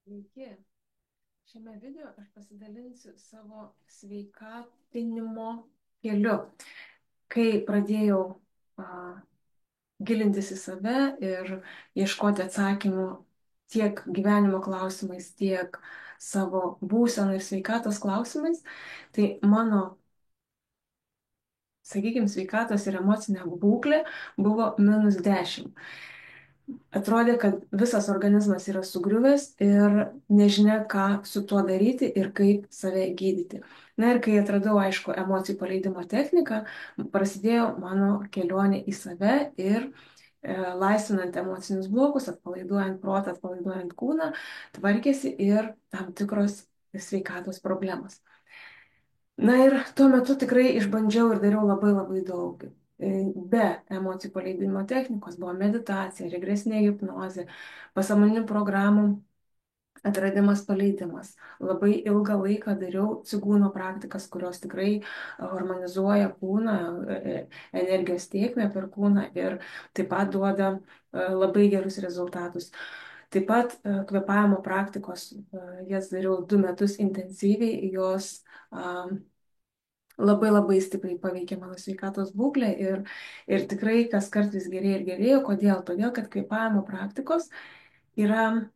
Sveiki. Šiame video aš pasidalinsiu savo sveikatinimo keliu. Kai pradėjau gilintis į save ir ieškoti atsakymų tiek gyvenimo klausimais, tiek savo būsenų ir sveikatos klausimais, tai mano, sakykime, sveikatos ir emocinė būklė buvo -10. Atrodė, kad visas organizmas yra sugriuvęs ir nežinia, ką su tuo daryti ir kaip save gydyti. Na ir kai atradau, aišku, emocijų paleidimo techniką, prasidėjo mano kelionė į save ir laisvinant emocinius blokus, atpalaiduojant protą, atpalaiduojant kūną, tvarkėsi ir tam tikros sveikatos problemos. Na ir tuo metu tikrai išbandžiau ir dariau labai labai daug. Be emocijų paleidimo technikos buvo meditacija, regresinė hipnozė, pasąmoninių programų atradimas, paleidimas. Labai ilgą laiką dariau cigūno praktikas, kurios tikrai harmonizuoja kūną, energijos tėkmę per kūną ir taip pat duoda labai gerus rezultatus. Taip pat kvėpavimo praktikos, jas dariau 2 metus intensyviai, jos labai labai stipriai paveikė mano sveikatos būklę ir tikrai kas kart vis gerėjo ir gerėjo. Kodėl? Todėl, kad kvėpavimo praktikos yra,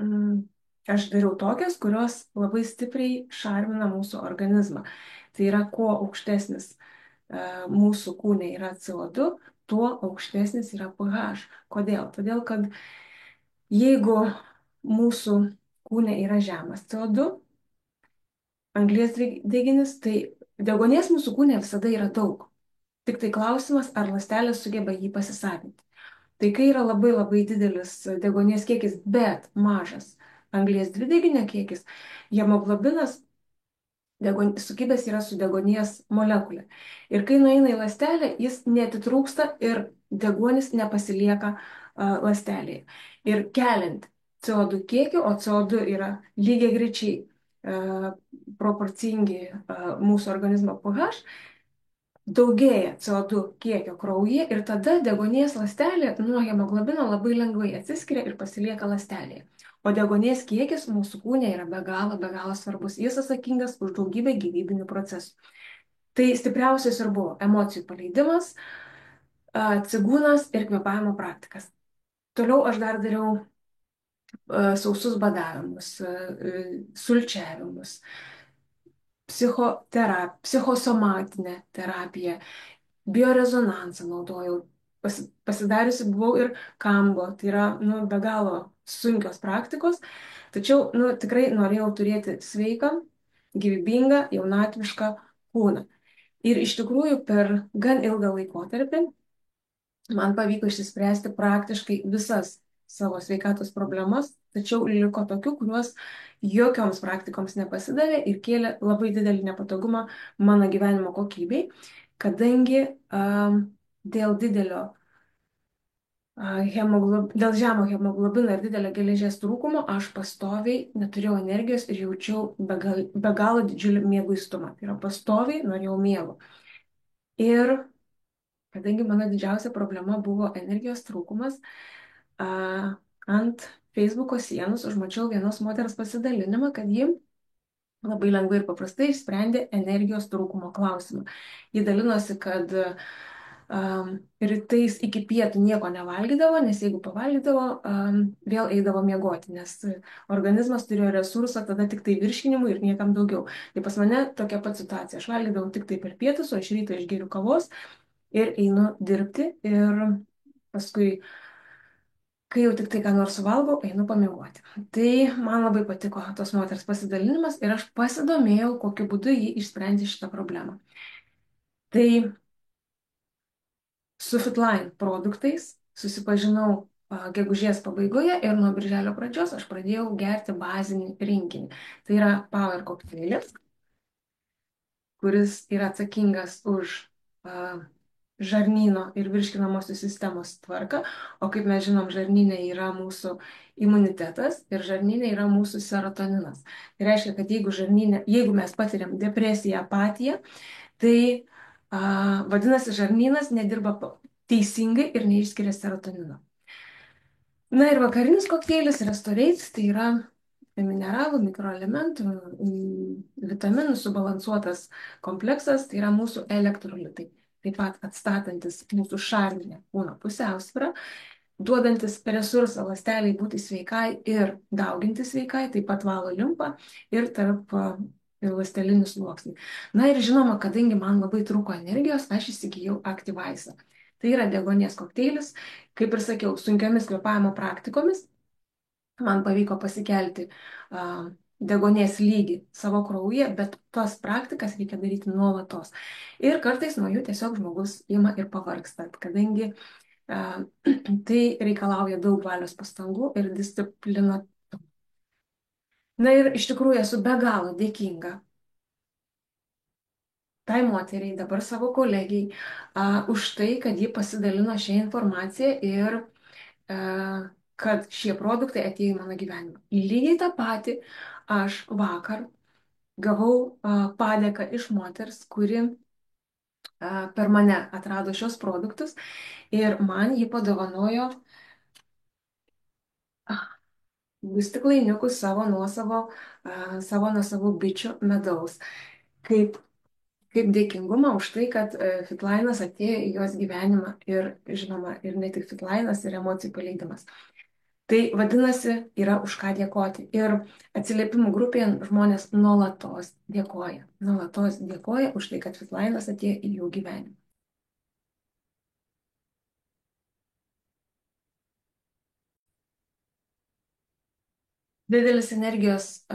aš dariau tokias, kurios labai stipriai šarmina mūsų organizmą. Tai yra, kuo aukštesnis mūsų kūne yra CO2, tuo aukštesnis yra pH. Kodėl? Todėl, kad jeigu mūsų kūne yra žemas CO2, anglies dvideginis, tai deguonies mūsų kūne visada yra daug. Tik tai klausimas, ar ląstelės sugeba jį pasisavinti. Tai kai yra labai labai didelis deguonies kiekis, bet mažas anglies dvideginio kiekis, hemoglobinas sukibęs yra su deguonies molekulė. Ir kai nueina į ląstelę, jis neatitrūksta ir deguonis nepasilieka ląstelėje. Ir keliant CO2 kiekį, o CO2 yra lygiagrečiai proporcingi mūsų organizmo pH, daugėja CO2 kiekio kraujyje ir tada deguonies ląstelė nuo hemoglobino labai lengvai atsiskiria ir pasilieka ląstelėje. O deguonies kiekis mūsų kūne yra be galo svarbus. Jis atsakingas už daugybę gyvybinių procesų. Tai stipriausias ir buvo emocijų paleidimas, cigūnas ir kvėpavimo praktikas. Toliau aš dar dariau sausus badavimus, sulčiavimus, psichosomatinę terapiją, biorezonansą naudojau. Pasidariusi buvau ir kambo, tai yra be galo sunkios praktikos, tačiau tikrai norėjau turėti sveiką, gyvybingą, jaunatvišką kūną. Ir iš tikrųjų per gan ilgą laikotarpį man pavyko išsispręsti praktiškai visas savo sveikatos problemas, tačiau liko tokių, kuriuos jokioms praktikoms nepasidavė ir kėlė labai didelį nepatogumą mano gyvenimo kokybei, kadangi dėl dėl žemo hemoglobino ir didelio geležies trūkumo aš pastoviai neturėjau energijos ir jaučiau be galo didžiulį mieguistumą. Tai yra pastoviai norėjau miego. Ir kadangi mano didžiausia problema buvo energijos trūkumas, ant Facebooko sienos užmačiau vienos moters pasidalinimą, kad ji labai lengvai ir paprastai išsprendė energijos trūkumo klausimą. Ji dalinosi, kad rytais iki pietų nieko nevalgydavo, nes jeigu pavalgydavo, vėl eidavo miegoti, nes organizmas turėjo resursą tada tik tai virškinimui ir niekam daugiau. Tai pas mane tokia pat situacija. Aš valgydavau tik tai per pietus, o iš ryto išgeriu kavos ir einu dirbti ir paskui, kai jau tik tai ką nors suvalgau, einu pamiegoti. Tai man labai patiko tos moters pasidalinimas ir aš pasidomėjau, kokiu būdu jį išsprendė šitą problemą. Tai su Fitline produktais susipažinau gegužės pabaigoje ir nuo birželio pradžios aš pradėjau gerti bazinį rinkinį. Tai yra Power kokteilis, kuris yra atsakingas už žarnyno ir virškinamosios sistemos tvarką, o kaip mes žinom, žarnyne yra mūsų imunitetas ir žarnyne yra mūsų serotoninas. Tai reiškia, kad jeigu mes patiriam depresiją, apatiją, tai vadinasi, žarnynas nedirba teisingai ir neišskiria serotonino. Na ir vakarinis kokteilis Restorates, tai yra mineralų, mikroelementų, vitaminų subalansuotas kompleksas, tai yra mūsų elektrolitai. Taip pat atstatantis mūsų šarminę kūno pusiausvyrą, duodantis resursą ląsteliai būti sveikai ir dauginti sveikai, taip pat valo limfą ir tarp ląstelinių sluoksnių. Na ir žinoma, kadangi man labai trūko energijos, aš įsigijau Activize. Tai yra deguonies kokteilis, kaip ir sakiau, sunkiomis kvėpavimo praktikomis man pavyko pasikelti degonės lygį savo kraujyje, bet tas praktikas reikia daryti nuolatos. Ir kartais nuo jų tiesiog žmogus ima ir pavargsta, kadangi tai reikalauja daug valios pastangų ir disciplino. Na ir iš tikrųjų esu be galo dėkinga tai moteriai, dabar savo kolegijai, už tai, kad ji pasidalino šią informaciją ir kad šie produktai atėjo į mano gyvenimą. Lygiai tą patį aš vakar gavau padėką iš moters, kuri per mane atrado šios produktus ir man jį padovanojo stiklainiukus savo nuosavų bičių medaus. Kaip, kaip dėkingumą už tai, kad Fitlainas atėjo į jos gyvenimą ir, žinoma, ir ne tik Fitlainas, ir emocijų paleidimas. Tai vadinasi, yra už ką dėkoti. Ir atsiliepimų grupėje žmonės nuolatos dėkoja už tai, kad Fitlainas atėjo į jų gyvenimą. Didelis energijos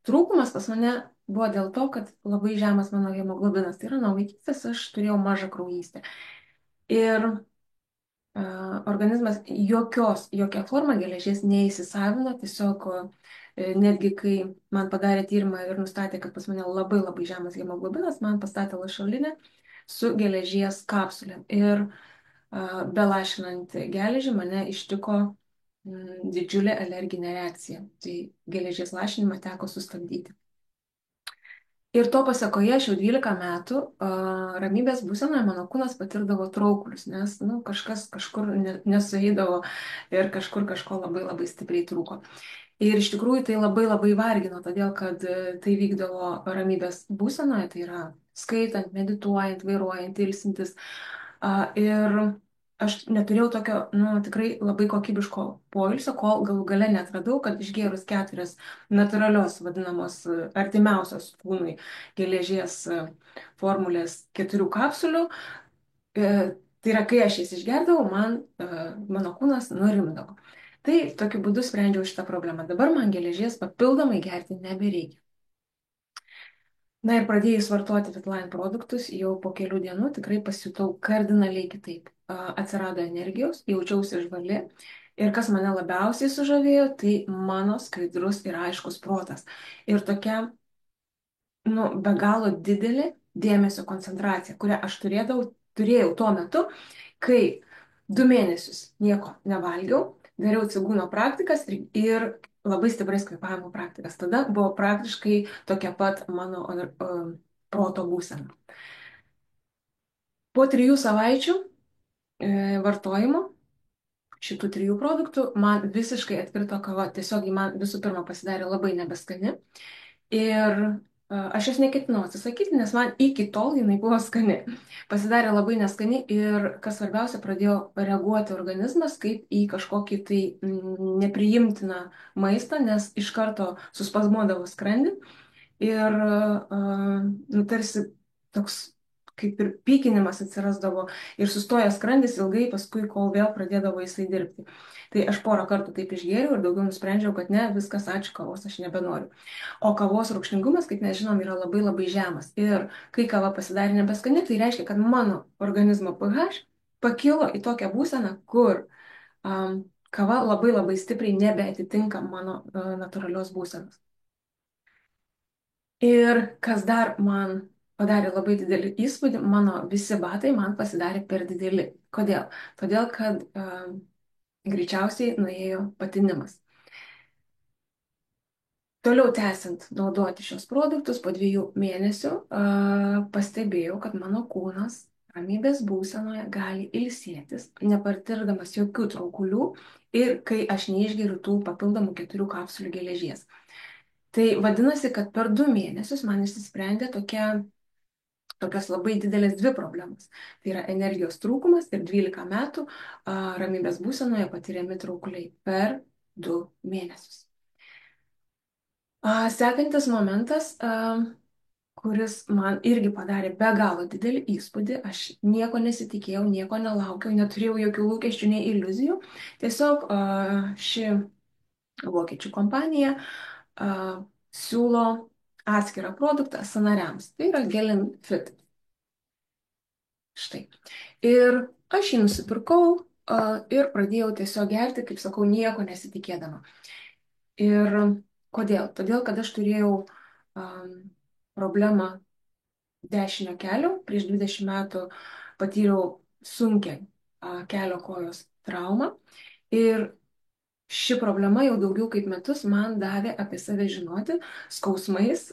trūkumas pas mane buvo dėl to, kad labai žemas mano hemoglobinas. Tai yra nuo vaikystės aš turėjau mažą kraujystę. Ir organizmas jokia forma geležies neįsisavino, tiesiog netgi kai man padarė tyrimą ir nustatė, kad pas mane labai labai žemas hemoglobinas, man pastatė lašelinę su geležies kapsulėm. Ir belašinant geležį mane ištiko didžiulė alerginė reakcija. Tai geležies lašinimą teko sustabdyti. Ir to pasekoje aš jau 12 metų ramybės būsenoje mano kūnas patirdavo traukulius, nes kažkas kažkur nesueidavo ir kažkur kažko labai labai stipriai trūko. Ir iš tikrųjų tai labai labai vargino, todėl kad tai vykdavo ramybės būsenoje, tai yra skaitant, medituojant, vairuojant, ilsintis. Ir aš neturėjau tokio, tikrai labai kokybiško poilsio, kol galų gale netradau, kad išgėrus 4 natūralios, vadinamos artimiausios kūnui geležies formulės 4 kapsulių, tai yra, kai aš jas išgerdavau, mano kūnas nurimdavo. Tai tokiu būdu sprendžiau šitą problemą. Dabar man geležies papildomai gerti nebereikia. Na ir pradėjus vartoti Fitline produktus, jau po kelių dienų tikrai pasijutau kardinaliai kitaip. Atsirado energijos, jaučiausi žvali ir kas mane labiausiai sužavėjo, tai mano skaidrus ir aiškus protas. Ir tokia, be galo didelė dėmesio koncentracija, kurią aš turėjau tuo metu, kai 2 mėnesius nieko nevalgiau, dariau cigūno praktikas ir labai stiprias kvėpavimo praktikas. Tada buvo praktiškai tokia pat mano proto būsena. Po 3 savaičių vartojimo šitų 3 produktų man visiškai atkrito kava. Tiesiog ji man visų pirma pasidarė labai nebeskani. Ir aš jos neketinau atsisakyti, nes man iki tol jinai buvo skani. Pasidarė labai neskani ir, kas svarbiausia, pradėjo reaguoti organizmas kaip į kažkokį tai nepriimtiną maistą, nes iš karto suspazmuodavo skrandį ir tarsi toks kaip ir pykinimas atsirasdavo ir sustoja skrandis ilgai, paskui kol vėl pradėdavo jisai dirbti. Tai aš porą kartų taip išgėriau ir daugiau nusprendžiau, kad ne, viskas, ačiū, kavos aš nebenoriu. O kavos rūgštingumas, kaip mes žinom, yra labai labai žemas. Ir kai kava pasidarė nebeskani, tai reiškia, kad mano organizmo pH pakilo į tokią būseną, kur kava labai labai stipriai nebeatitinka mano natūralios būsenos. Ir kas dar man padarė labai didelį įspūdį, mano visi batai man pasidarė per dideli. Kodėl? Todėl, kad greičiausiai nuėjo patinimas. Toliau tęsiant naudoti šios produktus, po 2 mėnesių pastebėjau, kad mano kūnas ramybės būsenoje gali ilsėtis, nepatirdamas jokių traukulių ir kai aš neišgeriu tų papildomų 4 kapsulių geležies. Tai vadinasi, kad per 2 mėnesius man išsisprendė tokios labai didelės 2 problemos. Tai yra energijos trūkumas ir 12 metų ramybės būsenoje patiriami traukuliai per 2 mėnesius. Sekantis momentas, kuris man irgi padarė be galo didelį įspūdį. Aš nieko nesitikėjau, nieko nelaukiau, neturėjau jokių lūkesčių nei iliuzijų. Tiesiog ši vokiečių kompanija siūlo atskirą produktą sąnariams. Tai yra Gelin Fit. Štai. Ir aš jį nusipirkau ir pradėjau tiesiog gerti, kaip sakau, nieko nesitikėdama. Ir kodėl? Todėl, kad aš turėjau problemą dešinio kelio. Prieš 20 metų patyriau sunkią kelio kojos traumą. Ir ši problema jau daugiau kaip metus man davė apie save žinoti, skausmais,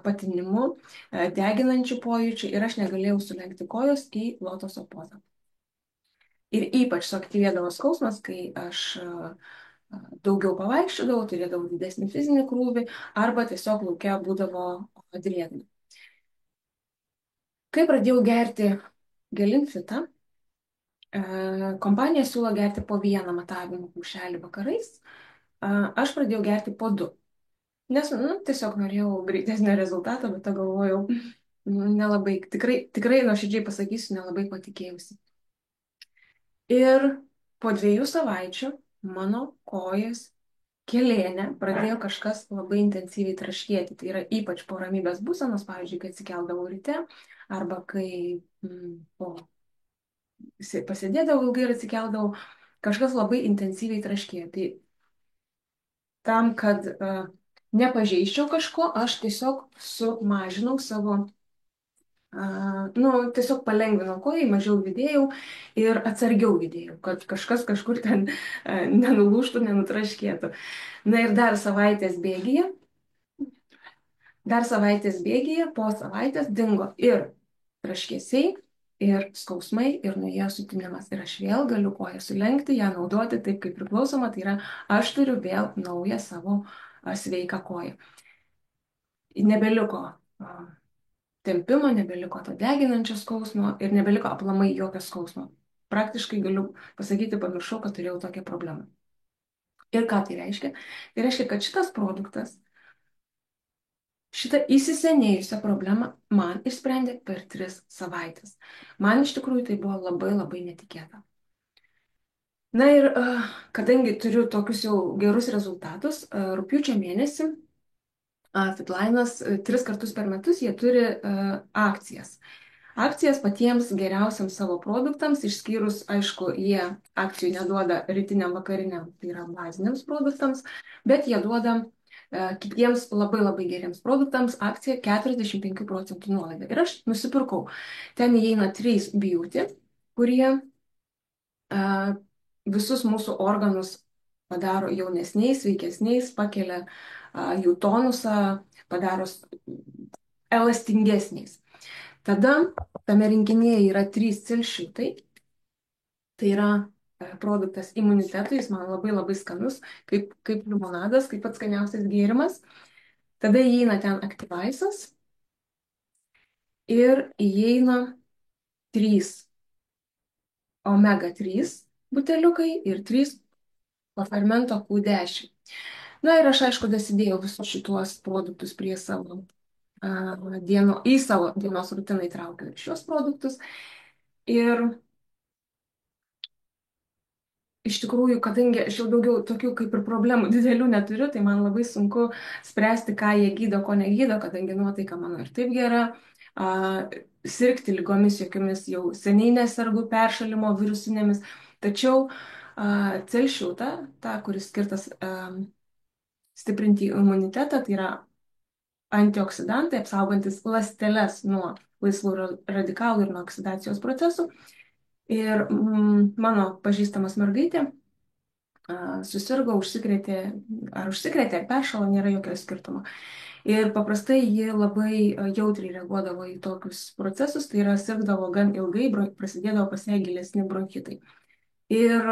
patinimu, deginančių pojūčių ir aš negalėjau sulenkti kojos į lotoso pozą. Ir ypač suaktyvėdavo skausmas, kai aš daugiau pavaikščiodavau, turėdavau didesnį fizinį krūvį arba tiesiog lauke būdavo drėgna. Kai pradėjau gerti Gelin Fitą, kompanija siūlo gerti po 1 matavimo kumštelį vakarais, aš pradėjau gerti po 2. Nes tiesiog norėjau greitesnio rezultato, bet to galvojau, nelabai, tikrai nuoširdžiai pasakysiu, nelabai patikėjusi. Ir po 2 savaičių mano kojas kelėne pradėjo kažkas labai intensyviai traškėti. Tai yra ypač po ramybės būsenos, pavyzdžiui, kai atsikeldavau ryte arba kai pasėdėdavau ilgai ir atsikeldavau, kažkas labai intensyviai traškėjo. Tai tam, kad nepažeisčiau kažko, aš tiesiog sumažinau savo, tiesiog palengvinau kojai, mažiau judėjau ir atsargiau judėjau, kad kažkas kažkur ten nenulūžtų, nenutraškėtų. Na ir dar savaitės bėgyje, po savaitės dingo ir traškėsiai, ir skausmai, ir nuėjo sutinimas. Ir aš vėl galiu koją sulenkti, ją naudoti taip, kaip priklausoma. Tai yra, aš turiu vėl naują savo sveiką koją. Nebeliko tempimo, nebeliko to deginančio skausmo ir nebeliko aplamai jokio skausmo. Praktiškai galiu pasakyti, pamiršau, kad turėjau tokią problemą. Ir ką tai reiškia? Tai reiškia, kad šitas produktas šitą įsisenėjusią problemą man išsprendė per 3 savaitės. Man iš tikrųjų tai buvo labai labai netikėta. Na ir kadangi turiu tokius jau gerus rezultatus, rugpjūčio mėnesį Fitline'as 3 kartus per metus jie turi akcijas. Akcijas patiems geriausiams savo produktams, išskyrus, aišku, jie akcijų neduoda rytiniam, vakariniam, tai yra baziniams produktams, bet jie duoda kitiems labai labai geriems produktams akciją 45% nuolaidą. Ir aš nusipirkau. Ten įeina 3 beauty, kurie visus mūsų organus padaro jaunesniais, sveikesniais, pakelia jų tonusą, padaro elastingesniais. Tada tame rinkinėje yra 3 cilšiutai. Tai yra produktas imunitetui, jis man labai labai skanus, kaip limonadas, kaip pats skaniausias gėrimas. Tada įeina ten Activize'as ir įeina 3 omega 3 buteliukai ir 3 fermento Q10. Na ir aš, aišku, dasidėjau visus šituos produktus prie savo į savo dienos rutiną įtraukiau ir šios produktus. Ir iš tikrųjų, kadangi aš jau daugiau tokių kaip ir problemų didelių neturiu, tai man labai sunku spręsti, ką jie gydo, ko negydo, kadangi nuotaika mano ir taip gera. Sirgti lygomis jokiomis jau seniai nesergu, peršalimo virusinėmis. Tačiau celšiutą, tą, kuris skirtas stiprinti imunitetą, tai yra antioksidantai, apsaugantis ląsteles nuo laisvų radikalų ir nuo oksidacijos procesų. Ir mano pažįstamas mergaitė susirgo, ar peršalo, nėra jokio skirtumo. Ir paprastai ji labai jautriai reaguodavo į tokius procesus, tai yra sirgdavo gan ilgai, prasidėdavo pas ją gilesni bronchitai. Ir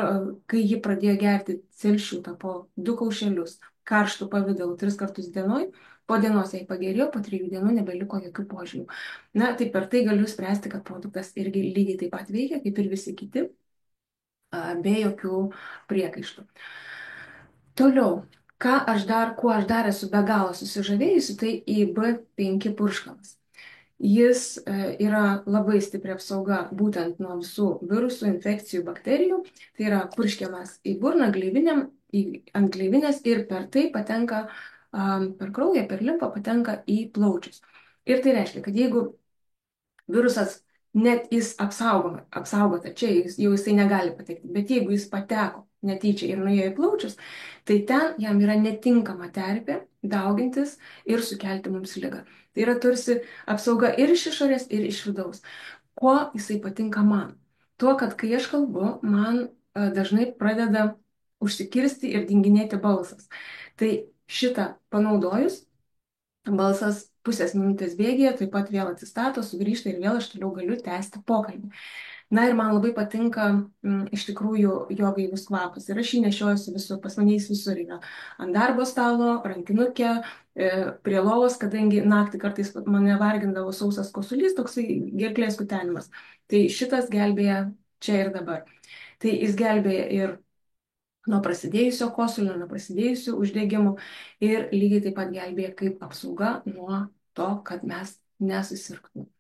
kai ji pradėjo gerti celšiutą po 2 kaušelius, karštų pavidalų 3 kartus dienoj, po dienos jai pagerėjo, po 3 dienų nebeliko jokių požymių. Na, tai per tai galiu spręsti, kad produktas irgi lygiai taip pat veikia, kaip ir visi kiti, be jokių priekaištų. Toliau, kuo aš dar esu be galo susižavėjusi, tai IB5 purškalas. Jis yra labai stipri apsauga būtent nuo visų virusų, infekcijų, bakterijų. Tai yra purškiamas į burną, ant gleivinės ir per tai patenka, per kraują, per limfą patenka į plaučius. Ir tai reiškia, kad jeigu virusas net jis apsaugota, čia jau jisai negali patekti, bet jeigu jis pateko netyčia ir nuėjo į plaučius, tai ten jam yra netinkama terpė daugintis ir sukelti mums ligą. Tai yra tarsi apsauga ir iš išorės, ir iš vidaus. Kuo jisai patinka man? Tuo, kad kai aš kalbu, man dažnai pradeda užsikirsti ir dinginėti balsas. Tai šitą panaudojus, balsas pusės minutės bėgyje taip pat vėl atsistato, sugrįžta ir vėl aš toliau galiu tęsti pokalbį. Na ir man labai patinka iš tikrųjų jo gaivus kvapas. Ir aš jį nešiojuosi visur, pas mane jis visur yra. Ant darbo stalo, rankinukė, prie lovos, kadangi naktį kartais mane vargindavo sausas kosulys, toksai gerklės kutenimas. Tai šitas gelbėja čia ir dabar. Tai jis gelbėja ir nuo prasidėjusio kosulio, nuo prasidėjusių uždegimų ir lygiai taip pat gelbėja kaip apsauga nuo to, kad mes nesusirgtume.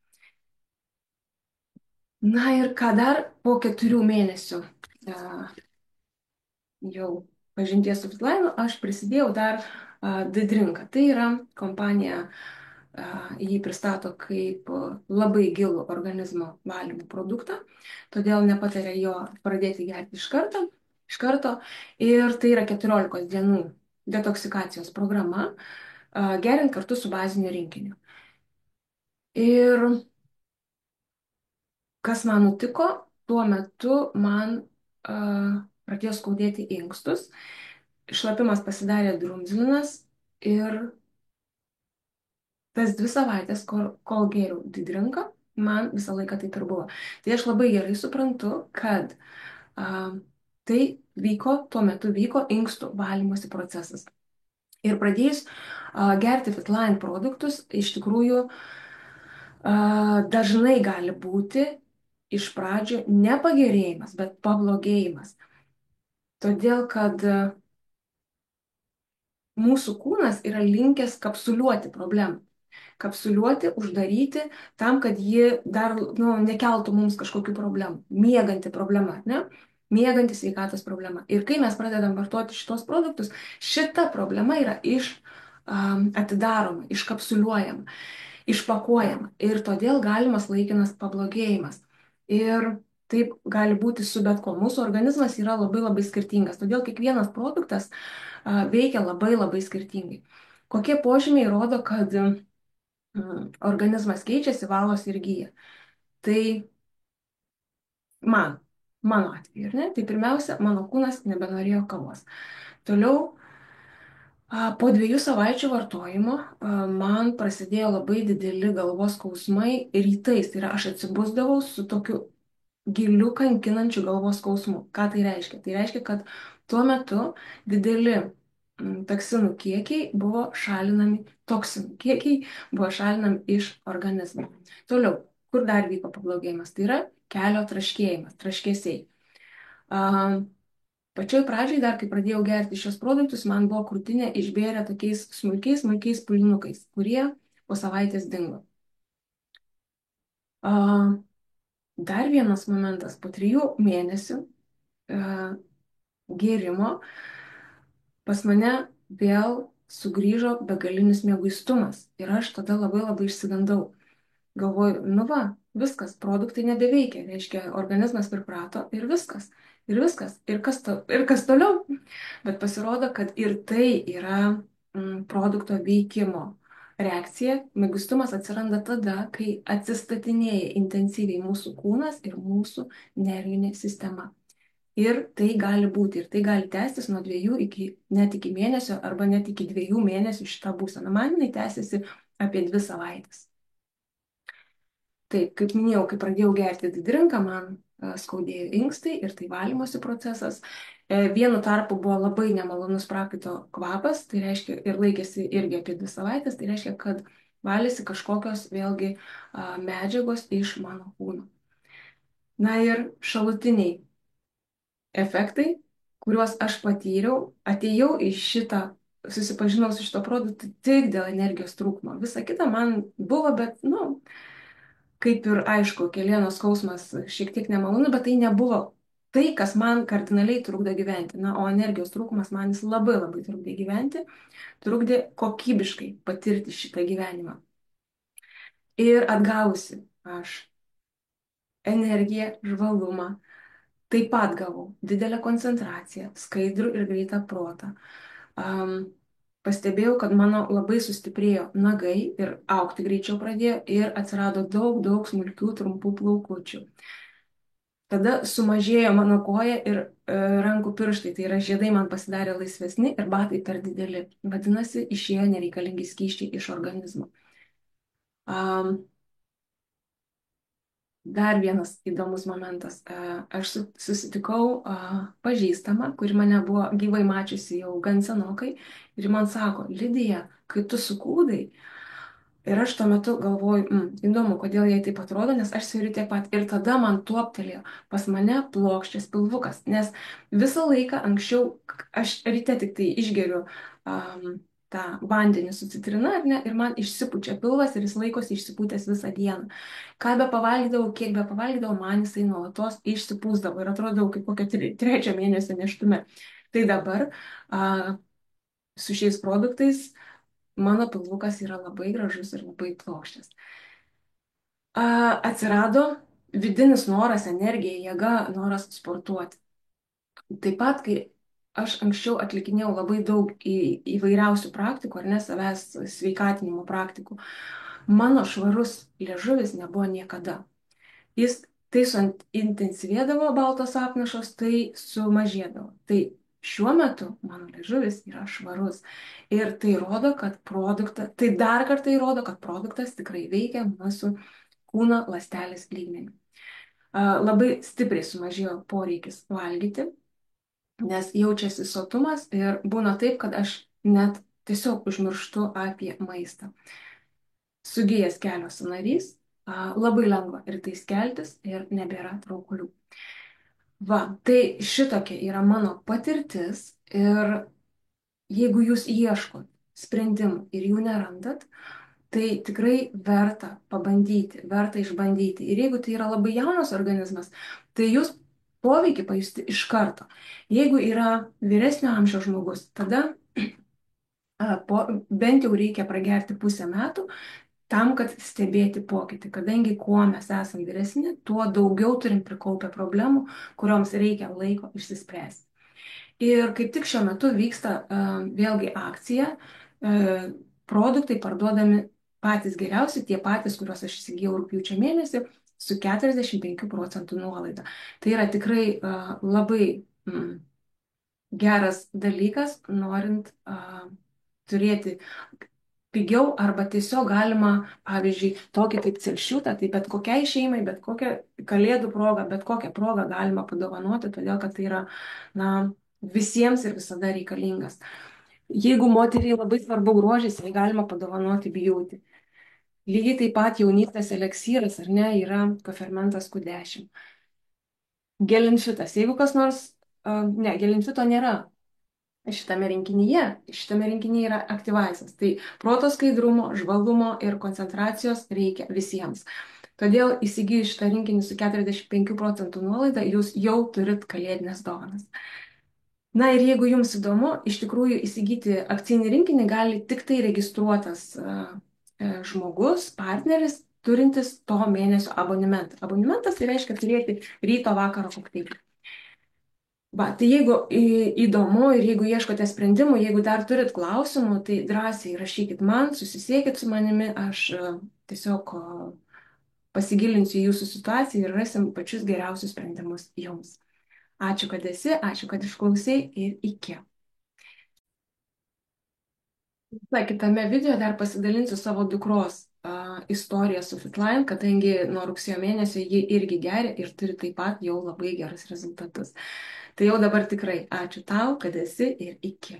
Na ir ką dar po 4 mėnesių jau pažinties su Fitline, aš prisidėjau dar Didrinką. Tai yra kompanija, jį pristato kaip labai gilų organizmo valymo produktą, todėl nepataria jo pradėti gerti iš karto. Ir tai yra 14 dienų detoksikacijos programa, geriant kartu su baziniu rinkiniu. Ir kas man nutiko, tuo metu man pradėjo skaudėti inkstus, šlapimas pasidarė drumzlinas ir tas 2 savaitės, kol gėriau Didrinką, man visą laiką taip ir buvo. Tai aš labai gerai suprantu, kad tai tuo metu vyko inkstų valymosi procesas. Ir pradėjus gerti Fitline produktus, iš tikrųjų dažnai gali būti iš pradžių ne pagerėjimas, bet pablogėjimas. Todėl, kad mūsų kūnas yra linkęs kapsuliuoti problemą. Kapsuliuoti, uždaryti, tam, kad ji dar nekeltų mums kažkokių problemų. Mieganti problema, ne? Mieganti sveikatos problema. Ir kai mes pradedam vartoti šitos produktus, šita problema yra atidaroma, iškapsuliuojama, išpakuojama. Ir todėl galimas laikinas pablogėjimas. Ir taip gali būti su bet ko. Mūsų organizmas yra labai labai skirtingas. Todėl kiekvienas produktas veikia labai labai skirtingai. Kokie požymiai rodo, kad organizmas keičiasi, valosi ir gyja. Tai mano atveju, ne? Tai pirmiausia, mano kūnas nebenorėjo kavos. Toliau, po 2 savaičių vartojimo man prasidėjo labai dideli galvos skausmai rytais. Tai yra, aš atsibusdavau su tokiu giliu kankinančiu galvos skausmu. Ką tai reiškia? Tai reiškia, kad tuo metu dideli toksinų kiekiai buvo šalinami iš organizmo. Toliau, kur dar vyko pablogėjimas? Tai yra kelio traškėjimas, traškesiai. Pačioj pradžiai dar, kai pradėjau gerti šios produktus, man buvo krūtinė išbėrę tokiais smulkiais pūlinukais, kurie po savaitės dingo. Dar vienas momentas, po 3 mėnesių gėrimo pas mane vėl sugrįžo begalinis mieguistumas ir aš tada labai labai išsigandau. Galvoju, viskas, produktai nebeveikia, reiškia, organizmas priprato ir viskas. Ir kas toliau. Bet pasirodo, kad ir tai yra produkto veikimo reakcija. Mieguistumas atsiranda tada, kai atsistatinėja intensyviai mūsų kūnas ir mūsų nervinė sistema. Ir tai gali būti, ir tai gali tęstis nuo 2 iki net iki mėnesio arba net iki 2 mėnesių šitą būseną. Man jinai tęsiasi apie 2 savaites. Taip, kaip minėjau, kai pradėjau gerti didrinką, man skaudėjo inkstai ir tai valymosi procesas. Vienu tarpu buvo labai nemalonus prakaito kvapas, tai reiškia ir laikėsi irgi apie 2 savaitės, tai reiškia, kad valėsi kažkokios vėlgi medžiagos iš mano kūno. Na ir šalutiniai efektai, kuriuos aš patyriau, atėjau į šitą, susipažinau su šito produktu tik dėl energijos trūkumo. Visa kita man buvo, bet, kaip ir aišku, kelieno skausmas šiek tiek nemalonu, bet tai nebuvo tai, kas man kardinaliai trukdo gyventi. Na, o energijos trūkumas man jis labai labai trukdė gyventi, trukdė kokybiškai patirti šitą gyvenimą. Ir atgavusi aš energiją, žvalumą, taip pat gavau didelę koncentraciją, skaidrų ir greitą protą. Pastebėjau, kad mano labai sustiprėjo nagai ir augti greičiau pradėjo ir atsirado daug, daug smulkių, trumpų plaukučių. Tada sumažėjo mano koja ir rankų pirštai, tai yra žiedai man pasidarė laisvesni ir batai per dideli. Vadinasi, išėjo nereikalingi skysčiai iš organizmo. Dar vienas įdomus momentas. Aš susitikau pažįstamą, kuri mane buvo gyvai mačiusi jau gan senokai ir man sako, Lidija, kai tu sukūdai, ir aš tuo metu galvoju, įdomu, kodėl jai taip atrodo, nes aš sveriu tiek pat. Ir tada man tuoptelėjo, pas mane plokščias pilvukas, nes visą laiką anksčiau aš ryte tik tai išgeriu tą vandenį su citrina, ar ne, ir man išsipučia pilvas ir jis laikosi išsipūtęs visą dieną. Ką be pavalgydavau, kiek be pavalgydavau, man jisai nuolatos išsipūsdavo ir atrodau kaip kokio 3 mėnesio neštume. Tai dabar su šiais produktais mano pilvukas yra labai gražus ir labai plokščias. Atsirado vidinis noras, energija, jėga, noras sportuoti. Taip pat, kai aš anksčiau atlikinėjau labai daug įvairiausių praktikų, ar ne, savęs sveikatinimo praktikų, mano švarus liežuvis nebuvo niekada. Jis tai intensyvėdavo baltos apnašos, tai sumažėdavo. Tai šiuo metu mano liežuvis yra švarus. Ir tai rodo, kad tai dar kartą įrodo, kad produktas tikrai veikia mūsų kūno ląstelės lygmenį. Labai stipriai sumažėjo poreikis valgyti, nes jaučiasi sotumas ir būna taip, kad aš net tiesiog užmirštu apie maistą. Sugijęs kelio sąnarys, labai lengva rytais keltis ir nebėra traukulių. Va, tai šitokia yra mano patirtis ir jeigu jūs ieškot sprendimų ir jų nerandat, tai tikrai verta pabandyti, verta išbandyti. Ir jeigu tai yra labai jaunas organizmas, tai jūs poveikį pajusti iš karto. Jeigu yra vyresnio amžiaus žmogus, tada bent jau reikia pragerti pusę metų tam, kad stebėti pokytį. Kadangi kuo mes esame vyresni, tuo daugiau turim prikaupę problemų, kurioms reikia laiko išsispręsti. Ir kaip tik šiuo metu vyksta vėlgi akcija, produktai parduodami patys geriausi, tie patys, kuriuos aš įsigijau rugpjūčio mėnesį, su 45% nuolaida. Tai yra tikrai labai geras dalykas, norint turėti pigiau arba tiesiog galima, pavyzdžiui, tokį kaip celšiutą, tai bet kokiai šeimai, bet kokią kalėdų progą, bet kokią progą galima padovanoti, todėl kad tai yra, visiems ir visada reikalingas. Jeigu moteriai labai svarbu grožis, tai galima padovanoti bijauti. Lygiai taip pat jaunystės eleksyras, ar ne, yra kofermentas Q10. Gelinfitas. Jeigu kas nors, gelinfito nėra šitame rinkinyje yra aktyvaisas. Tai proto skaidrumo, žvalumo ir koncentracijos reikia visiems. Todėl įsigijus šitą rinkinį su 45% nuolaida, jūs jau turit kalėdinės dovanas. Na ir jeigu jums įdomu, iš tikrųjų įsigyti akcinį rinkinį gali tik tai registruotas žmogus, partneris, turintis to mėnesio abonementą. Abonementas tai reiškia turėti ryto vakaro kokteilį. Va, tai jeigu įdomu ir jeigu ieškote sprendimų, jeigu dar turit klausimų, tai drąsiai rašykit man, susisiekit su manimi, aš tiesiog pasigilinsiu į jūsų situaciją ir rasim pačius geriausius sprendimus jums. Ačiū, kad esi, ačiū, kad išklausai ir iki. Na, kitame video dar pasidalinsiu savo dukros istoriją su Fitline, kadangi nuo rugsėjo mėnesio ji irgi geria ir turi taip pat jau labai gerus rezultatus. Tai jau dabar tikrai ačiū tau, kad esi ir iki.